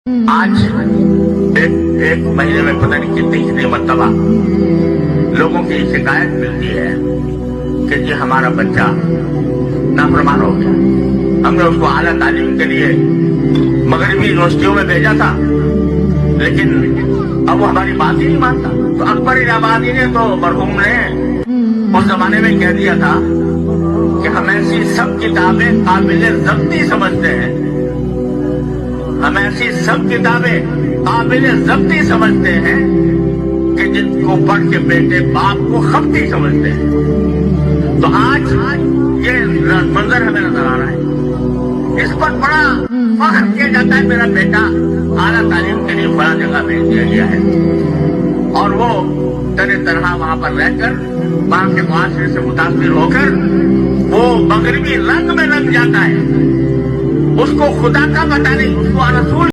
آج ایک مہینے میں پتہ نہیں کتنی مرتبہ لوگوں کی شکایت ملتی ہے کہ جی ہمارا بچہ نافرمان ہو گیا. ہم نے اس کو اعلیٰ تعلیم کے لیے مغربی یونیورسٹیوں میں بھیجا تھا, لیکن اب وہ ہماری بات ہی نہیں مانتا. تو اکبر آبادی نے تو مرحوم نے اس زمانے میں کہہ دیا تھا کہ ہم ایسی سب کتابیں قابل ضبطی سمجھتے ہیں, ہم ایسی سب کتابیں قابل ضبطی سمجھتے ہیں کہ جن کو پڑھ کے بیٹے باپ کو خبتی سمجھتے ہیں. تو آج یہ منظر ہمیں نظر آ رہا ہے. اس پر بڑا فخر کیا جاتا ہے میرا بیٹا اعلیٰ تعلیم کے لیے فلاں جگہ بھیج دیا گیا ہے, اور وہ طرح وہاں پر رہ کر وہاں کے معاشرے سے متاثر ہو کر وہ مغربی رنگ میں رنگ جاتا ہے. اس کو خدا کا پتہ نہیں, اس کو رسول